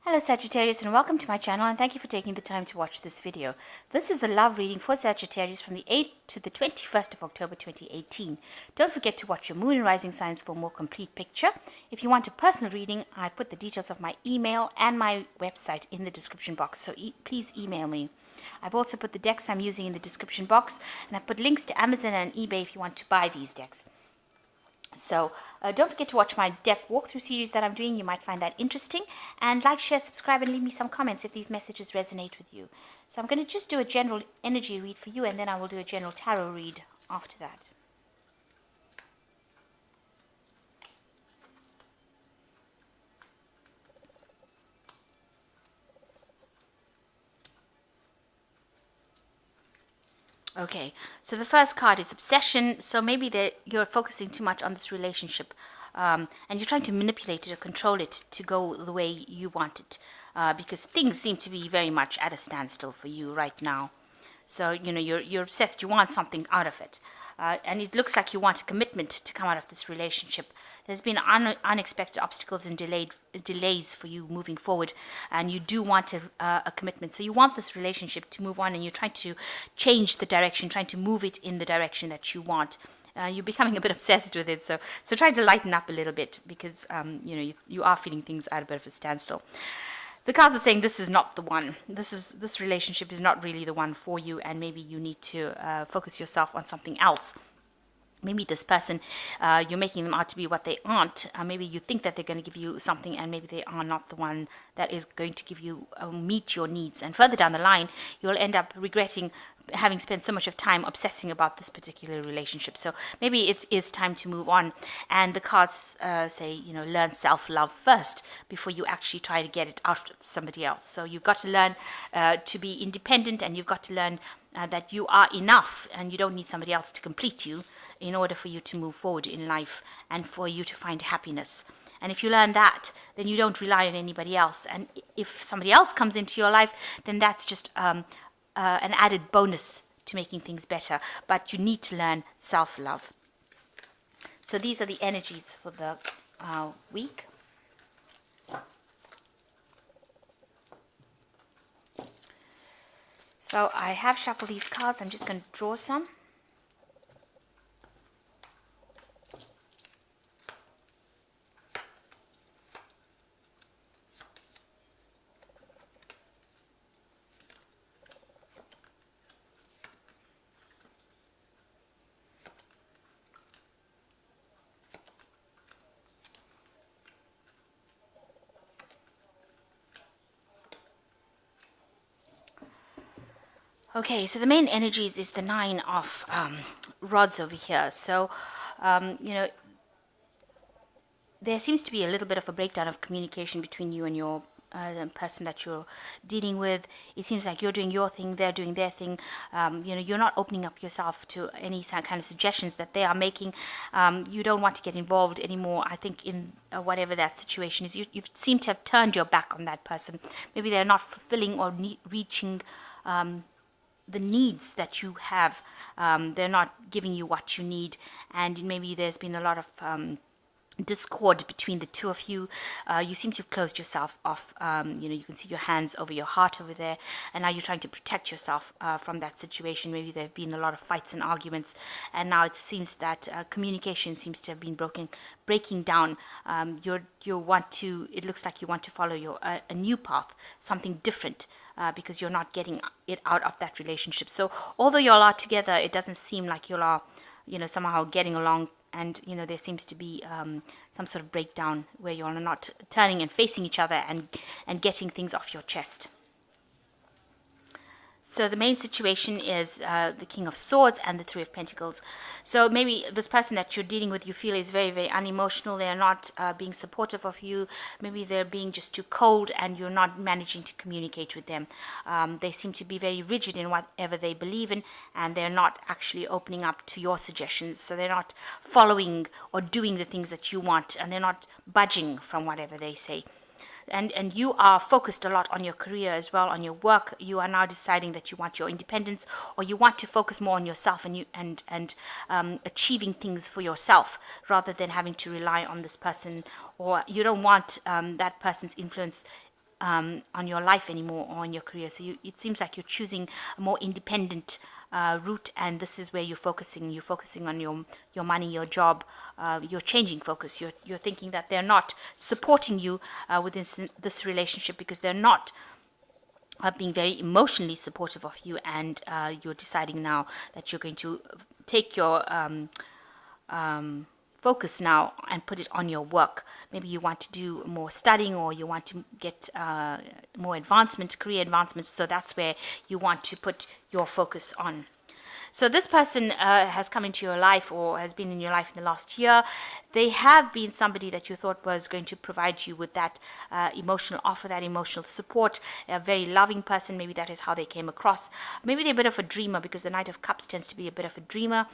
Hello Sagittarius, and welcome to my channel, and thank you for taking the time to watch this video. This is a love reading for Sagittarius from the 8th to the 21st of October 2018. Don't forget to watch your moon and rising signs for a more complete picture. If you want a personal reading, I put the details of my email and my website in the description box, so please email me. I've also put the decks I'm using in the description box, and I've put links to Amazon and eBay if you want to buy these decks. So don't forget to watch my deck walkthrough series that I'm doing. You might find that interesting. And like, share, subscribe, and leave me some comments if these messages resonate with you. So I'm going to just do a general energy read for you, and then I will do a general tarot read after that. Okay, so the first card is obsession. So maybe you're focusing too much on this relationship, and you're trying to manipulate it or control it to go the way you want it, because things seem to be very much at a standstill for you right now. So you're obsessed. You want something out of it, and it looks like you want a commitment to come out of this relationship. There's been unexpected obstacles and delays for you moving forward, and you do want a commitment. So you want this relationship to move on, and you're trying to change the direction, trying to move it in the direction that you want. You're becoming a bit obsessed with it, so try to lighten up a little bit, because you are feeling things at a bit of a standstill. The cards are saying this is not the one. This relationship is not really the one for you, and maybe you need to focus yourself on something else. Maybe this person, you're making them out to be what they aren't. Maybe you think that they're going to give you something, and maybe they are not the one that is going to give you meet your needs. And further down the line, you'll end up regretting having spent so much of time obsessing about this particular relationship. So maybe it is time to move on. And the cards say, learn self-love first before you actually try to get it out of somebody else. So you've got to learn to be independent, and you've got to learn that you are enough, and you don't need somebody else to complete you in order for you to move forward in life and for you to find happiness. And if you learn that, then you don't rely on anybody else. And if somebody else comes into your life, then that's just an added bonus to making things better. But you need to learn self-love. So these are the energies for the week. So I have shuffled these cards. I'm just going to draw some. Okay, so the main energies is the 9 of rods over here. So, there seems to be a little bit of a breakdown of communication between you and your person that you're dealing with. It seems like you're doing your thing, they're doing their thing. You're not opening up yourself to any kind of suggestions that they are making. You don't want to get involved anymore, I think, in whatever that situation is. You seem to have turned your back on that person. Maybe they're not fulfilling or reaching the needs that you have. They're not giving you what you need, and maybe there's been a lot of discord between the two of you. You seem to have closed yourself off. You can see your hands over your heart over there, and now you're trying to protect yourself from that situation. Maybe there have been a lot of fights and arguments, and now it seems that communication seems to have been breaking down. It looks like you want to follow a new path, something different, because you're not getting it out of that relationship. So although you all are together, it doesn't seem like you all are, somehow getting along. And there seems to be some sort of breakdown where you all are not turning and facing each other and getting things off your chest. So the main situation is the King of Swords and the Three of Pentacles. So maybe this person that you're dealing with, you feel is very, very unemotional. They're not being supportive of you. Maybe they're being just too cold, and you're not managing to communicate with them. They seem to be very rigid in whatever they believe in, and they're not actually opening up to your suggestions. So they're not following or doing the things that you want, and they're not budging from whatever they say. And you are focused a lot on your career as well, on your work. You are now deciding that you want your independence, or you want to focus more on yourself and achieving things for yourself rather than having to rely on this person, or you don't want that person's influence on your life anymore or on your career. So it seems like you're choosing a more independent route, and this is where you're focusing. You're focusing on your money, your job. You're changing focus. You're thinking that they're not supporting you within this relationship because they're not being very emotionally supportive of you, and you're deciding now that you're going to take your focus now and put it on your work. Maybe you want to do more studying, or you want to get more advancement, career advancements. So that's where you want to put your focus on. So this person has come into your life, or has been in your life in the last year. They have been somebody that you thought was going to provide you with that emotional offer, that emotional support, a very loving person. Maybe that is how they came across. Maybe they're a bit of a dreamer, because the Knight of Cups tends to be a bit of a dreamer.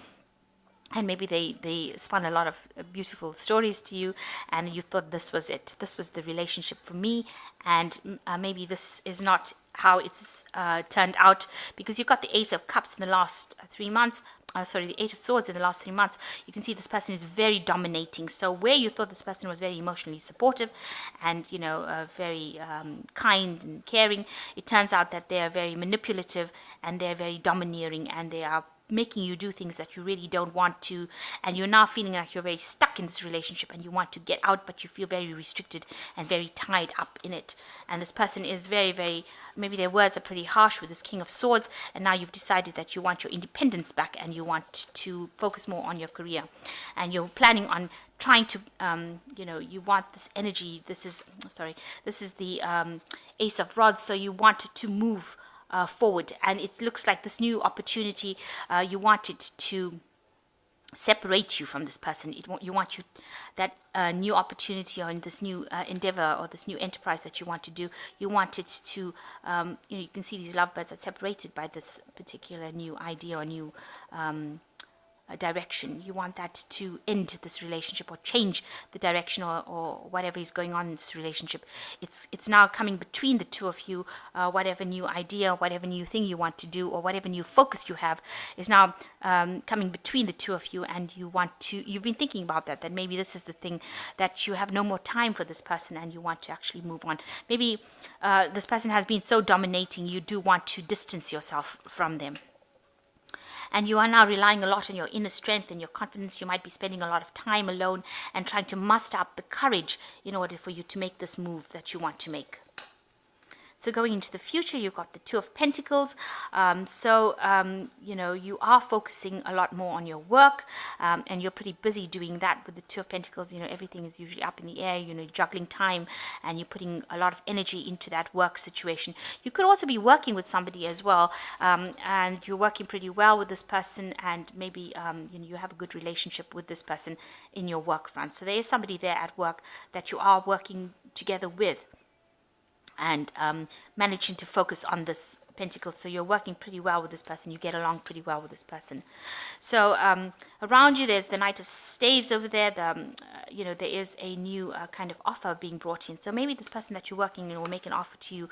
And maybe they spun a lot of beautiful stories to you, and you thought this was it. This was the relationship for me, and maybe this is not how it's turned out, because you've got the Ace of Cups in the last 3 months. The Eight of Swords in the last 3 months. You can see this person is very dominating. So where you thought this person was very emotionally supportive and, very kind and caring, it turns out that they are very manipulative, and they're very domineering, and they are making you do things that you really don't want to, and you're now feeling like you're very stuck in this relationship and you want to get out, but you feel very restricted and very tied up in it. And this person is very, very, maybe their words are pretty harsh with this King of Swords, and now you've decided that you want your independence back and you want to focus more on your career, and you're planning on trying to you want this energy. This is the Ace of Rods. So you want to move forward, and it looks like this new opportunity, you want it to separate you from this person. You want that new opportunity, or in this new endeavor, or this new enterprise that you want to do, you want it to you can see these lovebirds are separated by this particular new idea or new direction. You want that to end this relationship, or change the direction, or whatever is going on in this relationship. It's now coming between the two of you. Whatever new idea, whatever new thing you want to do, or whatever new focus you have is now coming between the two of you, and you've been thinking about that maybe this is the thing, that you have no more time for this person and you want to actually move on. Maybe this person has been so dominating, you do want to distance yourself from them. And you are now relying a lot on your inner strength and your confidence. You might be spending a lot of time alone and trying to muster up the courage in order for you to make this move that you want to make. So going into the future, you've got the Two of Pentacles. You are focusing a lot more on your work, and you're pretty busy doing that with the Two of Pentacles. Everything is usually up in the air, juggling time, and you're putting a lot of energy into that work situation. You could also be working with somebody as well, and you're working pretty well with this person, and maybe you have a good relationship with this person in your work front. So there is somebody there at work that you are working together with, and managing to focus on this Pentacle. So you're working pretty well with this person. You get along pretty well with this person. So around you, there's the Knight of Staves over there. There is a new kind of offer being brought in. So maybe this person that you're working in will make an offer to you,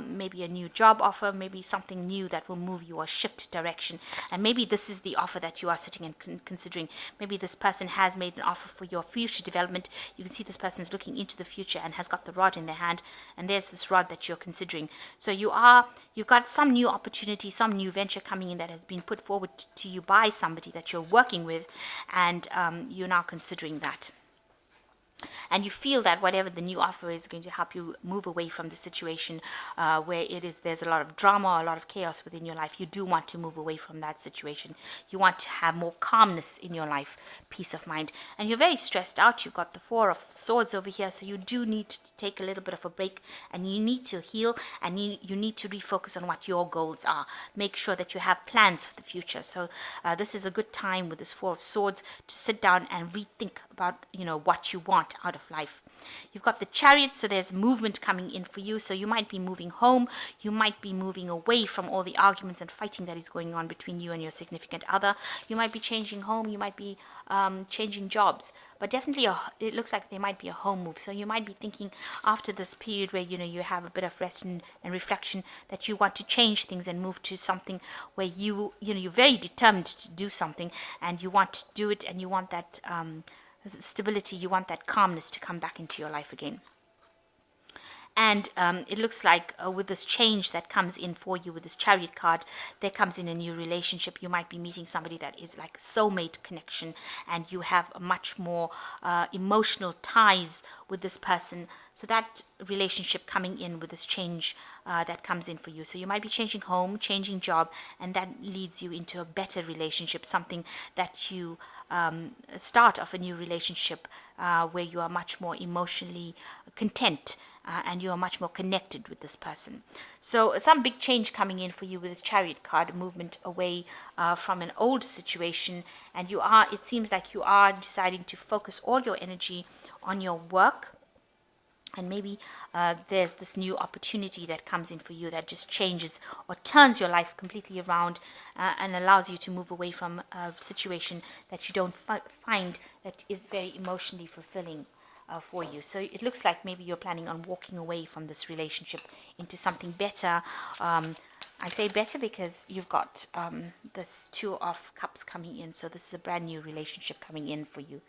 maybe a new job offer, maybe something new that will move you or shift direction. And maybe this is the offer that you are sitting and considering. Maybe this person has made an offer for your future development. You can see this person is looking into the future and has got the rod in their hand, and there's this rod that you're considering. So you've got some new opportunity, some new venture coming in that has been put forward to you by somebody that you're working with, and you're now considering that. And you feel that whatever the new offer is going to help you move away from the situation where there's a lot of drama, a lot of chaos within your life. You do want to move away from that situation. You want to have more calmness in your life, peace of mind. And you're very stressed out. You've got the Four of Swords over here, so you do need to take a little bit of a break, and you need to heal, and you need to refocus on what your goals are. Make sure that you have plans for the future. So this is a good time with this Four of Swords to sit down and rethink about what you want out of life. You've got the Chariot, so there's movement coming in for you. So you might be moving home, you might be moving away from all the arguments and fighting that is going on between you and your significant other. You might be changing home, you might be changing jobs, but definitely it looks like there might be a home move. So you might be thinking after this period where you have a bit of rest and reflection, that you want to change things and move to something where you're very determined to do something, and you want to do it, and you want that stability, you want that calmness to come back into your life again. And it looks like with this change that comes in for you with this Chariot card, there comes in a new relationship. You might be meeting somebody that is like a soulmate connection, and you have a much more emotional ties with this person. So that relationship coming in with this change that comes in for you. So you might be changing home, changing job, and that leads you into a better relationship, something that you start of a new relationship where you are much more emotionally content. And you are much more connected with this person. So some big change coming in for you with this Chariot card, movement away from an old situation, and it seems like you are deciding to focus all your energy on your work. And maybe there's this new opportunity that comes in for you that just changes or turns your life completely around and allows you to move away from a situation that you don't find that is very emotionally fulfilling for you. So it looks like maybe you're planning on walking away from this relationship into something better. I say better because you've got this Two of Cups coming in. So this is a brand new relationship coming in for you.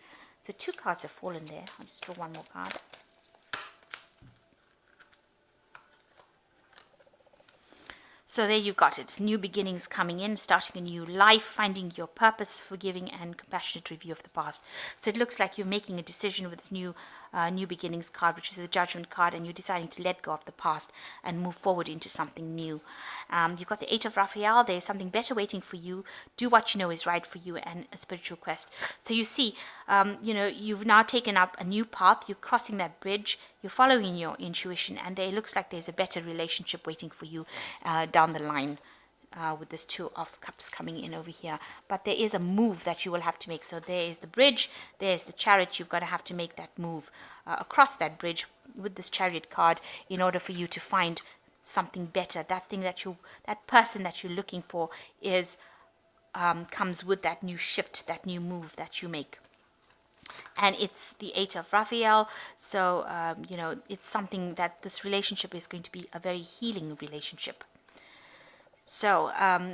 So 2 cards have fallen there. I'll just draw one more card. So there you got it. New beginnings coming in, starting a new life, finding your purpose, forgiving and compassionate review of the past. So it looks like you're making a decision with this new beginnings card, which is the Judgment card, and you're deciding to let go of the past and move forward into something new. You've got the 8 of Raphael. There's something better waiting for you. Do what you know is right for you, and a spiritual quest. So you see, you've now taken up a new path. You're crossing that bridge. You're following your intuition, and it looks like there's a better relationship waiting for you down the line with this 2 of Cups coming in over here. But there is a move that you will have to make. So there is the bridge, there's the Chariot. You've got to have to make that move across that bridge with this Chariot card in order for you to find something better. That thing that person that you're looking for is comes with that new shift, that new move that you make. And it's the 8 of Raphael. So it's something that this relationship is going to be a very healing relationship. So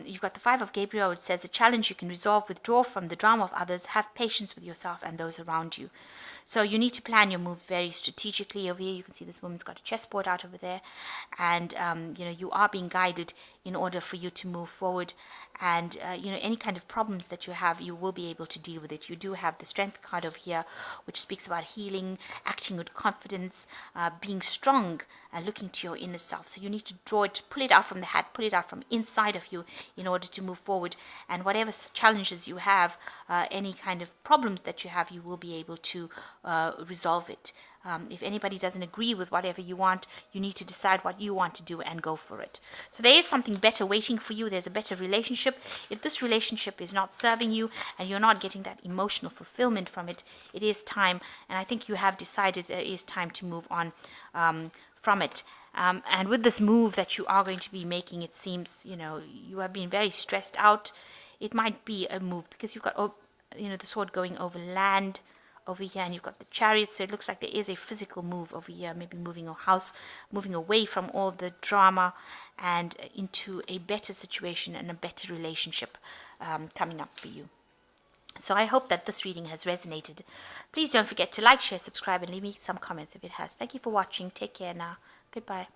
you've got the 5 of Gabriel. It says, a challenge you can resolve, withdraw from the drama of others, have patience with yourself and those around you. So you need to plan your move very strategically. Over here you can see this woman's got a chessboard out over there, and you are being guided in order for you to move forward. And any kind of problems that you have, you will be able to deal with it. You do have the Strength card over here, which speaks about healing, acting with confidence, being strong, looking to your inner self. So you need to draw it, pull it out from the hat, pull it out from inside of you in order to move forward. And whatever challenges you have, any kind of problems that you have, you will be able to resolve it. If anybody doesn't agree with whatever you want, you need to decide what you want to do and go for it. So there is something better waiting for you. There's a better relationship. If this relationship is not serving you and you're not getting that emotional fulfillment from it, it is time, and I think you have decided it is time to move on from it. And with this move that you are going to be making, it seems, you have been very stressed out. It might be a move because you've got, the sword going over land over here, and you've got the Chariot. So it looks like there is a physical move over here, maybe moving a house, moving away from all the drama and into a better situation and a better relationship coming up for you. So I hope that this reading has resonated. Please don't forget to like, share, subscribe, and leave me some comments if it has. Thank you for watching. Take care now. Goodbye.